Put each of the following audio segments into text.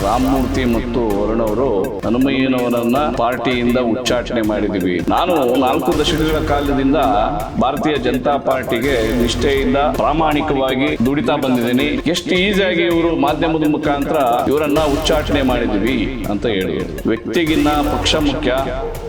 ರಾಮಮೂರ್ತಿ ಮತ್ತು ವರುಣ್ ಅವರು ಹನುಮಯ್ಯನವರನ್ನ ಪಾರ್ಟಿಯಿಂದ ಉಚ್ಚಾಟನೆ ಮಾಡಿದೀವಿ. ನಾನು 4 ದಶಕಗಳ ಕಾಲದಿಂದ ಭಾರತೀಯ ಜನತಾ ಪಾರ್ಟಿಗೆ ನಿಷ್ಠೆಯಿಂದ ಪ್ರಾಮಾಣಿಕವಾಗಿ ದುಡಿತಾ ಬಂದಿದ್ದೀನಿ. ಎಷ್ಟು ಈಸಿಯಾಗಿ ಇವರು ಮಾಧ್ಯಮದ ಮುಖಾಂತರ ಇವರನ್ನ ಉಚ್ಚಾಟನೆ ಮಾಡಿದೀವಿ ಅಂತ ಹೇಳಿದ್ರು. ವ್ಯಕ್ತಿಗಿನ್ನ ಪಕ್ಷ ಮುಖ್ಯ,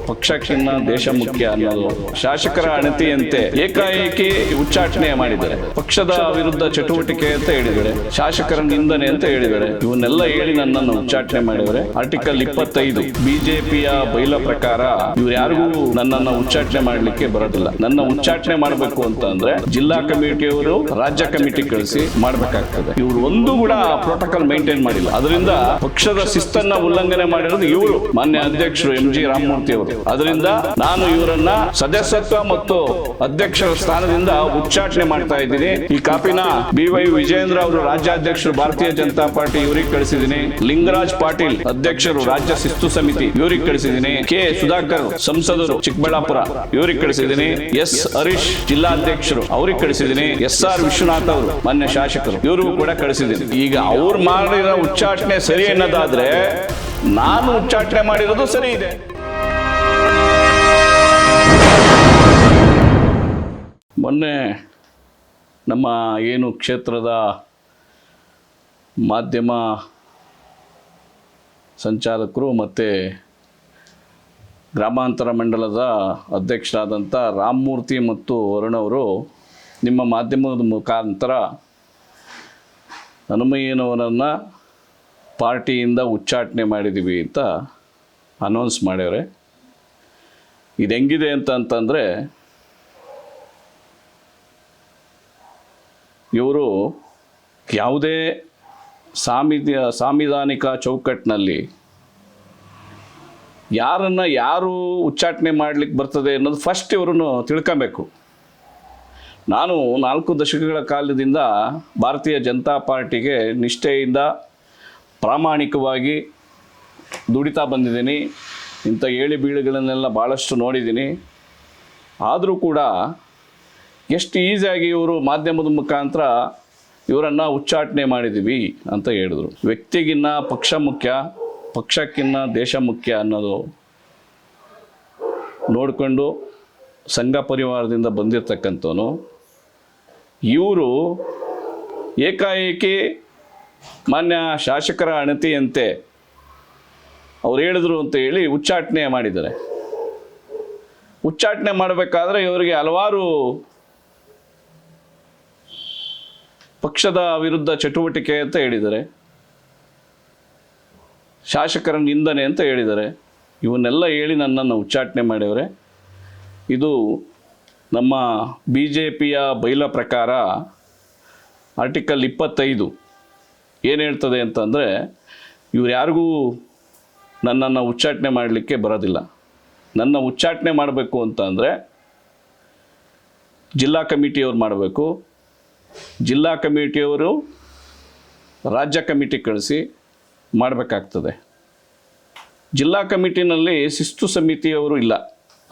ಪಕ್ಷಕ್ಕಿನ್ನ ದೇಶ ಮುಖ್ಯ ಅನ್ನೋದು ಶಾಸಕರ ಅಣತಿಯಂತೆ ಏಕಾಏಕಿ ಉಚ್ಚಾಟನೆ ಮಾಡಿದ್ದಾರೆ. ಪಕ್ಷದ ವಿರುದ್ಧ ಚಟುವಟಿಕೆ ಅಂತ ಹೇಳಿದ್ದಾರೆ, ಶಾಸಕರ ನಿಂದನೆ ಅಂತ ಹೇಳಿದ್ದಾರೆ. ಇವನ್ನೆಲ್ಲ ಹೇಳಿ ನನ್ನನ್ನು ಉಚ್ಚಾಟನೆ ಮಾಡಿದರೆ ಆರ್ಟಿಕಲ್ 25 ಬಿಜೆಪಿಯ ಬೈಲ ಪ್ರಕಾರ ಇವ್ರು ಯಾರಿಗೂ ನನ್ನನ್ನು ಉಚ್ಚಾಟನೆ ಮಾಡ್ಲಿಕ್ಕೆ ಬರೋದಿಲ್ಲ. ನನ್ನ ಉಚ್ಚಾಟನೆ ಮಾಡಬೇಕು ಅಂತ ಅಂದ್ರೆ ಜಿಲ್ಲಾ ಕಮಿಟಿಯವರು ರಾಜ್ಯ ಕಮಿಟಿ ಕಳಿಸಿ ಮಾಡ್ಬೇಕಾಗ್ತದೆ. ಇವರು ಒಂದು ಕೂಡ ಪ್ರೋಟೋಕಾಲ್ ಮೇಂಟೈನ್ ಮಾಡಿಲ್ಲ. ಅದರಿಂದ ಪಕ್ಷದ ಶಿಸ್ತನ್ನ ಉಲ್ಲಂಘನೆ ಮಾಡಿರೋದು ಇವರು ಮಾನ್ಯ ಅಧ್ಯಕ್ಷರು MG ರಾಮಮೂರ್ತಿ ಅವರು. ಅದರಿಂದ ನಾನು ಇವರನ್ನ ಸದಸ್ಯತ್ವ ಮತ್ತು ಅಧ್ಯಕ್ಷರ ಸ್ಥಾನದಿಂದ ಉಚ್ಚಾಟನೆ ಮಾಡ್ತಾ ಇದ್ದೀನಿ. ಈ ಕಾಪಿನ BY ವಿಜಯೇಂದ್ರ ಅವರು ರಾಜ್ಯಾಧ್ಯಕ್ಷರು ಭಾರತೀಯ ಜನತಾ ಪಾರ್ಟಿ ಇವರಿಗೆ ಕಳಿಸಿದ್ದೀನಿ. ಲಿಂಗರಾಜ್ ಪಾಟೀಲ್ ಅಧ್ಯಕ್ಷರು ರಾಜ್ಯ ಶಿಸ್ತು ಸಮಿತಿ ಇವರಿಗೆ ಕಳಿಸಿದ್ದೀನಿ. K ಸುಧಾಕರ್ ಸಂಸದರು ಚಿಕ್ಕಬಳ್ಳಾಪುರ ಇವರಿಗೆ ಕಳಿಸಿದ್ದೀನಿ. S ಹರೀಶ್ ಜಿಲ್ಲಾಧ್ಯಕ್ಷರು ಅವ್ರಿಗೆ ಕಳಿಸಿದ್ದೀನಿ. SR ವಿಶ್ವನಾಥ್ ಅವರು ಮಾನ್ಯ ಶಾಸಕರು ಇವರಿಗೂ ಕೂಡ ಕಳಿಸಿದ್ದೀನಿ. ಈಗ ಅವ್ರು ಮಾಡಿರೋ ಉಚ್ಚಾಟನೆ ಸರಿ ಅನ್ನೋದಾದ್ರೆ ನಾನು ಉಚ್ಚಾಟನೆ ಮಾಡಿರೋದು ಸರಿ ಇದೆ. ಮೊನ್ನೆ ನಮ್ಮ ಏನು ಕ್ಷೇತ್ರದ ಮಾಧ್ಯಮ ಸಂಚಾಲಕರು ಮತ್ತು ಗ್ರಾಮಾಂತರ ಮಂಡಲದ ಅಧ್ಯಕ್ಷರಾದಂಥ ರಾಮಮೂರ್ತಿ ಮತ್ತು ವರುಣ್ ಅವರು ನಿಮ್ಮ ಮಾಧ್ಯಮದ ಮುಖಾಂತರ ಹನುಮಯ್ಯನವರನ್ನು ಪಾರ್ಟಿಯಿಂದ ಉಚ್ಚಾಟನೆ ಮಾಡಿದ್ದೀವಿ ಅಂತ ಅನೌನ್ಸ್ ಮಾಡ್ಯವ್ರೆ. ಇದು ಹೆಂಗಿದೆ ಅಂತಂದರೆ ಇವರು ಯಾವುದೇ ಸಾಂವಿಧಾನಿಕ ಚೌಕಟ್ಟಿನಲ್ಲಿ ಯಾರು ಉಚ್ಚಾಟನೆ ಮಾಡಲಿಕ್ಕೆ ಬರ್ತದೆ ಅನ್ನೋದು ಫಸ್ಟ್ ಇವರನ್ನು ತಿಳ್ಕೊಬೇಕು. ನಾನು 4 ದಶಕಗಳ ಕಾಲದಿಂದ ಭಾರತೀಯ ಜನತಾ ಪಾರ್ಟಿಗೆ ನಿಷ್ಠೆಯಿಂದ ಪ್ರಾಮಾಣಿಕವಾಗಿ ದುಡಿತಾ ಬಂದಿದ್ದೀನಿ. ಇಂಥ ಏಳಿ ಬೀಳುಗಳನ್ನೆಲ್ಲ ಭಾಳಷ್ಟು ನೋಡಿದ್ದೀನಿ. ಆದರೂ ಕೂಡ ಎಷ್ಟು ಈಸಿಯಾಗಿ ಇವರು ಮಾಧ್ಯಮದ ಮುಖಾಂತರ ಇವರನ್ನು ಉಚ್ಚಾಟನೆ ಮಾಡಿದ್ದೀವಿ ಅಂತ ಹೇಳಿದ್ರು. ವ್ಯಕ್ತಿಗಿನ್ನ ಪಕ್ಷ ಮುಖ್ಯ, ಪಕ್ಷಕ್ಕಿನ್ನ ದೇಶ ಮುಖ್ಯ ಅನ್ನೋದು ನೋಡಿಕೊಂಡು ಸಂಘ ಪರಿವಾರದಿಂದ ಬಂದಿರತಕ್ಕಂಥವನು ಇವರು ಏಕಾಏಕಿ ಮಾನ್ಯ ಶಾಸಕರ ಅಣತಿಯಂತೆ ಅವ್ರು ಹೇಳಿದ್ರು ಅಂತ ಹೇಳಿ ಉಚ್ಚಾಟನೆ ಮಾಡಿದ್ದಾರೆ. ಉಚ್ಚಾಟನೆ ಮಾಡಬೇಕಾದ್ರೆ ಇವರಿಗೆ ಹಲವಾರು ಪಕ್ಷದ ವಿರುದ್ಧ ಚಟುವಟಿಕೆ ಅಂತ ಹೇಳಿದ್ದಾರೆ, ಶಾಸಕರ ನಿಂದನೆ ಅಂತ ಹೇಳಿದ್ದಾರೆ. ಇವನ್ನೆಲ್ಲ ಹೇಳಿ ನನ್ನನ್ನು ಉಚ್ಚಾಟನೆ ಮಾಡಿದರೆ ಇದು ನಮ್ಮ BJPಯ ಬೈಲ ಪ್ರಕಾರ ಆರ್ಟಿಕಲ್ 25 ಏನು ಹೇಳ್ತದೆ ಅಂತಂದರೆ ಇವ್ರು ಯಾರಿಗೂ ನನ್ನನ್ನು ಉಚ್ಚಾಟನೆ ಮಾಡಲಿಕ್ಕೆ ಬರೋದಿಲ್ಲ. ನನ್ನ ಉಚ್ಚಾಟನೆ ಮಾಡಬೇಕು ಅಂತ ಅಂದರೆ ಜಿಲ್ಲಾ ಕಮಿಟಿಯವ್ರು ಮಾಡಬೇಕು. ಜಿಲ್ಲಾ ಕಮಿಟಿಯವರು ರಾಜ್ಯ ಕಮಿಟಿ ಕಳಿಸಿ ಮಾಡಬೇಕಾಗ್ತದೆ. ಜಿಲ್ಲಾ ಕಮಿಟಿನಲ್ಲಿ ಶಿಸ್ತು ಸಮಿತಿಯವರು ಇಲ್ಲ.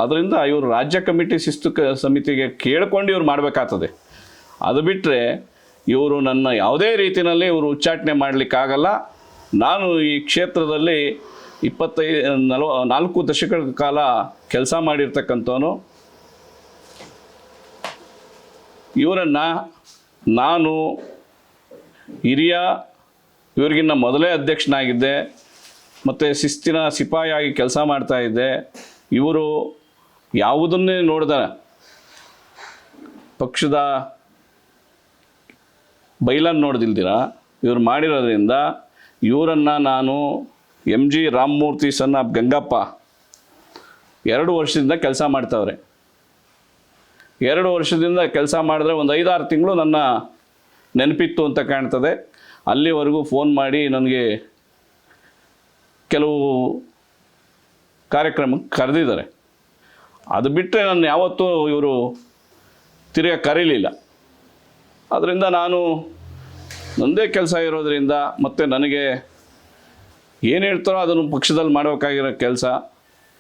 ಅದರಿಂದ ಇವರು ರಾಜ್ಯ ಕಮಿಟಿ ಶಿಸ್ತು ಸಮಿತಿಗೆ ಕೇಳ್ಕೊಂಡು ಇವ್ರು ಮಾಡಬೇಕಾಗ್ತದೆ. ಅದು ಬಿಟ್ಟರೆ ಇವರು ನನ್ನ ಯಾವುದೇ ರೀತಿಯಲ್ಲಿ ಇವರು ಉಚ್ಚಾಟನೆ ಮಾಡಲಿಕ್ಕಾಗಲ್ಲ. ನಾನು ಈ ಕ್ಷೇತ್ರದಲ್ಲಿ 4 ದಶಕಗಳ ಕಾಲ ಕೆಲಸ ಮಾಡಿರ್ತಕ್ಕಂಥವನು. ಇವರನ್ನು ನಾನು ಇವರಿಗಿನ್ನ ಮೊದಲೇ ಅಧ್ಯಕ್ಷನಾಗಿದ್ದೆ ಮತ್ತು ಶಿಸ್ತಿನ ಸಿಪಾಯಿಯಾಗಿ ಕೆಲಸ ಮಾಡ್ತಾಯಿದ್ದೆ. ಇವರು ಯಾವುದನ್ನೇ ನೋಡಿದ ಪಕ್ಷದ ಬೈಲನ್ನು ನೋಡ್ದಿಲ್ದಿರ ಇವ್ರು ಮಾಡಿರೋದ್ರಿಂದ ಇವರನ್ನು ನಾನು MG ರಾಮಮೂರ್ತಿ ಸಣ್ಣ ಗಂಗಪ್ಪ 2 ವರ್ಷದಿಂದ ಕೆಲಸ ಮಾಡ್ತಾವ್ರೆ. 2 ವರ್ಷದಿಂದ ಕೆಲಸ ಮಾಡಿದ್ರೆ ಒಂದು 5-6 ತಿಂಗಳು ನನ್ನ ನೆನಪಿತ್ತು ಅಂತ ಕಾಣ್ತದೆ. ಅಲ್ಲಿವರೆಗೂ ಫೋನ್ ಮಾಡಿ ನನಗೆ ಕೆಲವು ಕಾರ್ಯಕ್ರಮಕ್ಕೆ ಕರೆದಿದ್ದಾರೆ. ಅದು ಬಿಟ್ಟರೆ ನನ್ನ ಯಾವತ್ತೂ ಇವರು ತಿರುಗಿ ಕರೀಲಿಲ್ಲ. ಅದರಿಂದ ನಾನು ನನ್ನದೇ ಕೆಲಸ ಇರೋದರಿಂದ ಮತ್ತು ನನಗೆ ಏನು ಹೇಳ್ತಾರೋ ಅದನ್ನು ಪಕ್ಷದಲ್ಲಿ ಮಾಡಬೇಕಾಗಿರೋ ಕೆಲಸ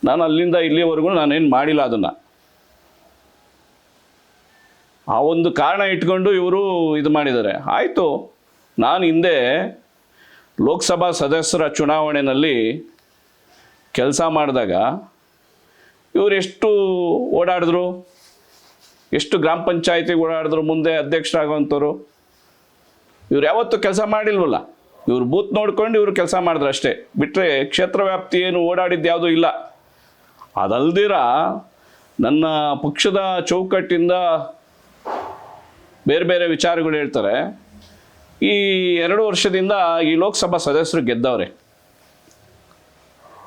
ನಾನು ಅಲ್ಲಿಂದ ಇಲ್ಲಿವರೆಗೂ ನಾನೇನು ಮಾಡಿಲ್ಲ. ಅದನ್ನು ಆ ಒಂದು ಕಾರಣ ಇಟ್ಕೊಂಡು ಇವರು ಇದು ಮಾಡಿದ್ದಾರೆ. ಆಯಿತು, ನಾನು ಹಿಂದೆ ಲೋಕಸಭಾ ಸದಸ್ಯರ ಚುನಾವಣೆಯಲ್ಲಿ ಕೆಲಸ ಮಾಡಿದಾಗ ಇವರು ಎಷ್ಟು ಓಡಾಡಿದ್ರು, ಎಷ್ಟು ಗ್ರಾಮ ಪಂಚಾಯತಿಗೆ ಓಡಾಡಿದ್ರು, ಮುಂದೆ ಅಧ್ಯಕ್ಷರಾಗುವಂಥವ್ರು. ಇವ್ರು ಯಾವತ್ತೂ ಕೆಲಸ ಮಾಡಿಲ್ವಲ್ಲ. ಇವರು ಬೂತ್ ನೋಡ್ಕೊಂಡು ಇವರು ಕೆಲಸ ಮಾಡಿದ್ರು ಅಷ್ಟೇ, ಬಿಟ್ಟರೆ ಕ್ಷೇತ್ರ ವ್ಯಾಪ್ತಿ ಏನು ಓಡಾಡಿದ್ದು ಯಾವುದೂ ಇಲ್ಲ. ಅದಲ್ದಿರ ನನ್ನ ಪಕ್ಷದ ಚೌಕಟ್ಟಿಂದ ಬೇರೆ ಬೇರೆ ವಿಚಾರಗಳು ಹೇಳ್ತಾರೆ. ಈ 2 ವರ್ಷದಿಂದ ಈ ಲೋಕಸಭಾ ಸದಸ್ಯರು ಗೆದ್ದವ್ರೆ.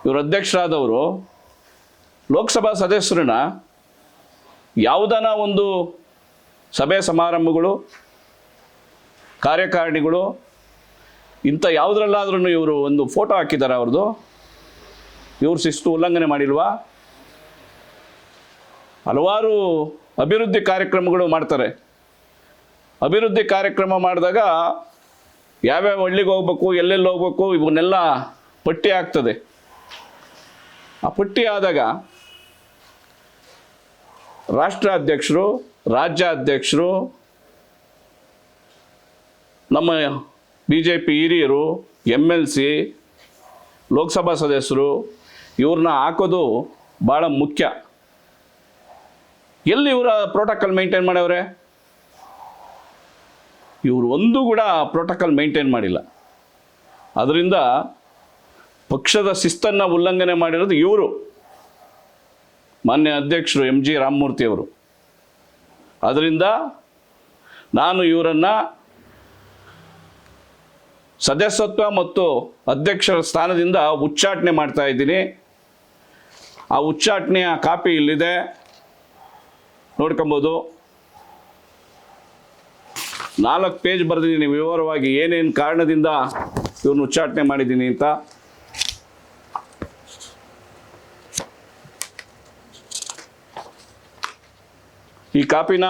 ಇವರು ಅಧ್ಯಕ್ಷರಾದವರು ಲೋಕಸಭಾ ಸದಸ್ಯರನ್ನ ಯಾವುದನ ಒಂದು ಸಭೆ ಸಮಾರಂಭಗಳು, ಕಾರ್ಯಕಾರಿಣಿಗಳು ಇಂಥ ಯಾವುದ್ರಲ್ಲಾದ್ರೂ ಇವರು ಒಂದು ಫೋಟೋ ಹಾಕಿದ್ದಾರೆ ಅವ್ರದ್ದು. ಇವ್ರು ಶಿಸ್ತು ಉಲ್ಲಂಘನೆ ಮಾಡಿಲ್ವಾ? ಹಲವಾರು ಅಭಿವೃದ್ಧಿ ಕಾರ್ಯಕ್ರಮಗಳು ಮಾಡ್ತಾರೆ. ಅಭಿವೃದ್ಧಿ ಕಾರ್ಯಕ್ರಮ ಮಾಡಿದಾಗ ಯಾವ್ಯಾವ ಹಳ್ಳಿಗೆ ಹೋಗ್ಬೇಕು, ಎಲ್ಲೆಲ್ಲಿ ಹೋಗ್ಬೇಕು, ಇವನ್ನೆಲ್ಲ ಪಟ್ಟಿ ಆಗ್ತದೆ. ಆ ಪಟ್ಟಿ ಆದಾಗ ರಾಷ್ಟ್ರ ಅಧ್ಯಕ್ಷರು, ರಾಜ್ಯ ಅಧ್ಯಕ್ಷರು, ನಮ್ಮ BJP ಹಿರಿಯರು, MLC, ಲೋಕಸಭಾ ಸದಸ್ಯರು ಇವ್ರನ್ನ ಹಾಕೋದು ಭಾಳ ಮುಖ್ಯ. ಎಲ್ಲಿ ಇವರ ಪ್ರೋಟೋಕಾಲ್ ಮೇಂಟೈನ್ ಮಾಡವ್ರೆ? ಇವರು ಒಂದು ಕೂಡ ಪ್ರೋಟೋಕಾಲ್ ಮೇಂಟೈನ್ ಮಾಡಿಲ್ಲ. ಅದರಿಂದ ಪಕ್ಷದ ಶಿಸ್ತನ್ನು ಉಲ್ಲಂಘನೆ ಮಾಡಿರೋದು ಇವರು, ಮಾನ್ಯ ಅಧ್ಯಕ್ಷರು MG ರಾಮಮೂರ್ತಿ ಅವರು. ಅದರಿಂದ ನಾನು ಇವರನ್ನು ಸದಸ್ಯತ್ವ ಮತ್ತು ಅಧ್ಯಕ್ಷರ ಸ್ಥಾನದಿಂದ ಉಚ್ಚಾಟನೆ ಮಾಡ್ತಾ ಇದ್ದೀನಿ. ಆ ಉಚ್ಚಾಟನೆಯ ಕಾಪಿ ಇಲ್ಲಿದೆ, ನೋಡ್ಕೊಬೋದು. 4 ಪೇಜ್ ಬರೆದಿದ್ದೀನಿ ವಿವರವಾಗಿ ಏನೇನು ಕಾರಣದಿಂದ ಇವ್ರನ್ನ ಉಚ್ಚಾಟನೆ ಮಾಡಿದ್ದೀನಿ ಅಂತ. ಈ ಕಾಪಿನ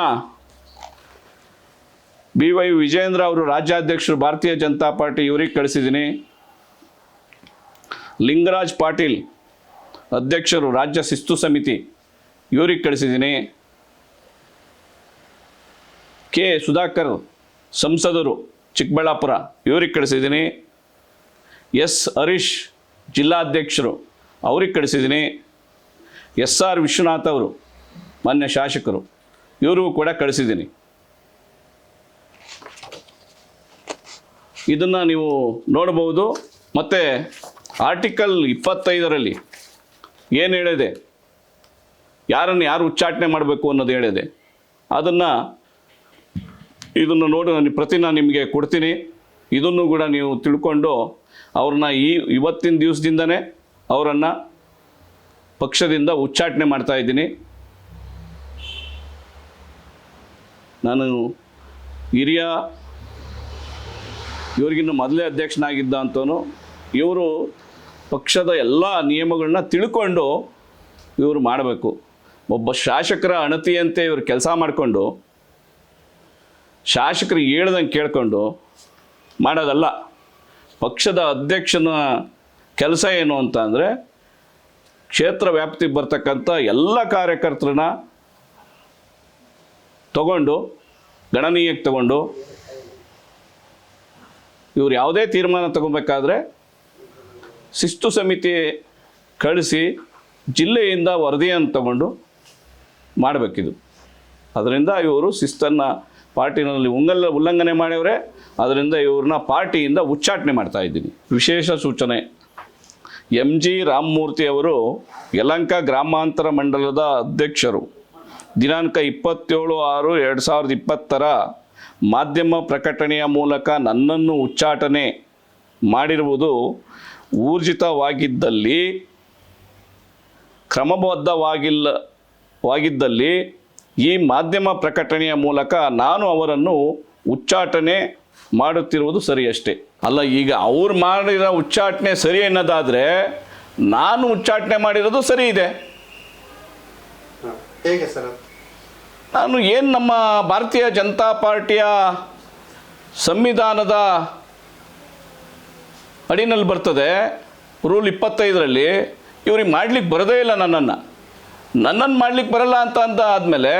BY ವಿಜಯೇಂದ್ರ ಅವರು ರಾಜ್ಯಾಧ್ಯಕ್ಷರು ಭಾರತೀಯ ಜನತಾ ಪಾರ್ಟಿ ಇವರಿಗೆ ಕಳಿಸಿದ್ದೀನಿ. ಲಿಂಗರಾಜ್ ಪಾಟೀಲ್ ಅಧ್ಯಕ್ಷರು ರಾಜ್ಯ ಶಿಸ್ತು ಸಮಿತಿ ಇವರಿಗೆ ಕಳಿಸಿದ್ದೀನಿ. K ಸುಧಾಕರ್ ಸಂಸದರು ಚಿಕ್ಕಬಳ್ಳಾಪುರ ಇವರಿಗೆ ಕಳಿಸಿದ್ದೀನಿ. S ಹರೀಶ್ ಜಿಲ್ಲಾಧ್ಯಕ್ಷರು ಅವ್ರಿಗೆ ಕಳಿಸಿದ್ದೀನಿ. SR ವಿಶ್ವನಾಥ್ ಅವರು ಮಾನ್ಯ ಶಾಸಕರು ಇವ್ರಿಗೂ ಕೂಡ ಕಳಿಸಿದ್ದೀನಿ. ಇದನ್ನು ನೀವು ನೋಡ್ಬೋದು. ಮತ್ತು ಆರ್ಟಿಕಲ್ 25ರಲ್ಲಿ ಏನು ಹೇಳಿದೆ, ಯಾರನ್ನು ಯಾರು ಉಚ್ಚಾಟನೆ ಮಾಡಬೇಕು ಅನ್ನೋದು ಹೇಳಿದೆ. ಇದನ್ನು ನೋಡಿ ನಾನು ಪ್ರತಿನ ನಿಮಗೆ ಕೊಡ್ತೀನಿ. ಇದನ್ನು ಕೂಡ ನೀವು ತಿಳ್ಕೊಂಡು ಅವ್ರನ್ನ ಇವತ್ತಿನ ದಿವಸದಿಂದನೇ ಅವರನ್ನು ಪಕ್ಷದಿಂದ ಉಚ್ಚಾಟನೆ ಮಾಡ್ತಾ ಇದ್ದೀನಿ. ನಾನು ಹಿರಿಯ ಇವ್ರಿಗಿನ್ನು ಮೊದಲೇ ಅಧ್ಯಕ್ಷನಾಗಿದ್ದ ಅಂತವನು. ಇವರು ಪಕ್ಷದ ಎಲ್ಲ ನಿಯಮಗಳನ್ನ ತಿಳ್ಕೊಂಡು ಇವರು ಮಾಡಬೇಕು. ಒಬ್ಬ ಶಾಸಕರ ಅಣತಿಯಂತೆ ಇವರು ಕೆಲಸ ಮಾಡಿಕೊಂಡು ಶಾಸಕರಿಗೆ ಹೇಳ್ದಂಗೆ ಕೇಳ್ಕೊಂಡು ಮಾಡೋದಲ್ಲ. ಪಕ್ಷದ ಅಧ್ಯಕ್ಷನ ಕೆಲಸ ಏನು ಅಂತ ಅಂದರೆ ಕ್ಷೇತ್ರ ವ್ಯಾಪ್ತಿಗೆ ಬರ್ತಕ್ಕಂಥ ಎಲ್ಲ ಕಾರ್ಯಕರ್ತರನ್ನ ತಗೊಂಡು ಗಣನೀಯಕ್ಕೆ ತಗೊಂಡು ಇವರು ಯಾವುದೇ ತೀರ್ಮಾನ ತಗೋಬೇಕಾದ್ರೆ ಶಿಸ್ತು ಸಮಿತಿ ಕಳಿಸಿ ಜಿಲ್ಲೆಯಿಂದ ವರದಿಯನ್ನು ತಗೊಂಡು ಮಾಡಬೇಕಿದು. ಅದರಿಂದ ಇವರು ಶಿಸ್ತನ್ನು ಪಾರ್ಟಿನಲ್ಲಿ ಉಲ್ಲಂಘನೆ ಮಾಡ್ಯವ್ರೆ. ಅದರಿಂದ ಇವ್ರನ್ನ ಪಾರ್ಟಿಯಿಂದ ಉಚ್ಚಾಟನೆ ಮಾಡ್ತಾ ಇದ್ದೀನಿ. ವಿಶೇಷ ಸೂಚನೆ, MG ರಾಮಮೂರ್ತಿ ಅವರು ಯಲಹಂಕ ಗ್ರಾಮಾಂತರ ಮಂಡಲದ ಅಧ್ಯಕ್ಷರು. ದಿನಾಂಕ 27/6/2020 ಮಾಧ್ಯಮ ಪ್ರಕಟಣೆಯ ಮೂಲಕ ನನ್ನನ್ನು ಉಚ್ಚಾಟನೆ ಮಾಡಿರುವುದು ಊರ್ಜಿತವಾಗಿದ್ದಲ್ಲಿ, ಕ್ರಮಬದ್ಧವಾಗಿದ್ದಲ್ಲಿ ಈ ಮಾಧ್ಯಮ ಪ್ರಕಟಣೆಯ ಮೂಲಕ ನಾನು ಅವರನ್ನು ಉಚ್ಚಾಟನೆ ಮಾಡುತ್ತಿರುವುದು ಸರಿಯಷ್ಟೇ. ಅಲ್ಲ, ಈಗ ಅವ್ರು ಮಾಡಿರೋ ಉಚ್ಚಾಟನೆ ಸರಿ ಅನ್ನೋದಾದರೆ ನಾನು ಉಚ್ಚಾಟನೆ ಮಾಡಿರೋದು ಸರಿ ಇದೆ. ಹೇಗೆ ಸರ್? ನಾನು ಏನು ನಮ್ಮ ಭಾರತೀಯ ಜನತಾ ಪಾರ್ಟಿಯ ಸಂವಿಧಾನದ ಅಡಿನಲ್ಲಿ ಬರ್ತದೆ, ರೂಲ್ 25ರಲ್ಲಿ ಇವ್ರಿಗೆ ಮಾಡ್ಲಿಕ್ಕೆ ಬರೋದೇ ಇಲ್ಲ. ನನ್ನನ್ನು ಮಾಡ್ಲಿಕ್ಕೆ ಬರಲ್ಲ ಅಂತ ಆದಮೇಲೆ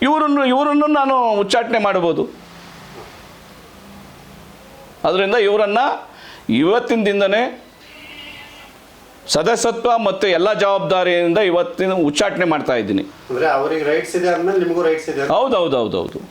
ಇವರನ್ನು ನಾನು ಉಚ್ಚಾಟನೆ ಮಾಡ್ಬೋದು. ಅದರಿಂದ ಇವರನ್ನು ಇವತ್ತಿನ ದಿನನೇ ಸದಸ್ಯತ್ವ ಮತ್ತು ಎಲ್ಲ ಜವಾಬ್ದಾರಿಯಿಂದ ಇವತ್ತಿನ ಉಚ್ಚಾಟನೆ ಮಾಡ್ತಾ ಇದ್ದೀನಿ. ಅಂದ್ರೆ ಅವರಿಗೆ ರೈಟ್ಸ್ ಇದೆ ಅಂದ್ಮೇಲೆ ನಿಮಗೂ ರೈಟ್ಸ್ ಇದೆ. ಹೌದು.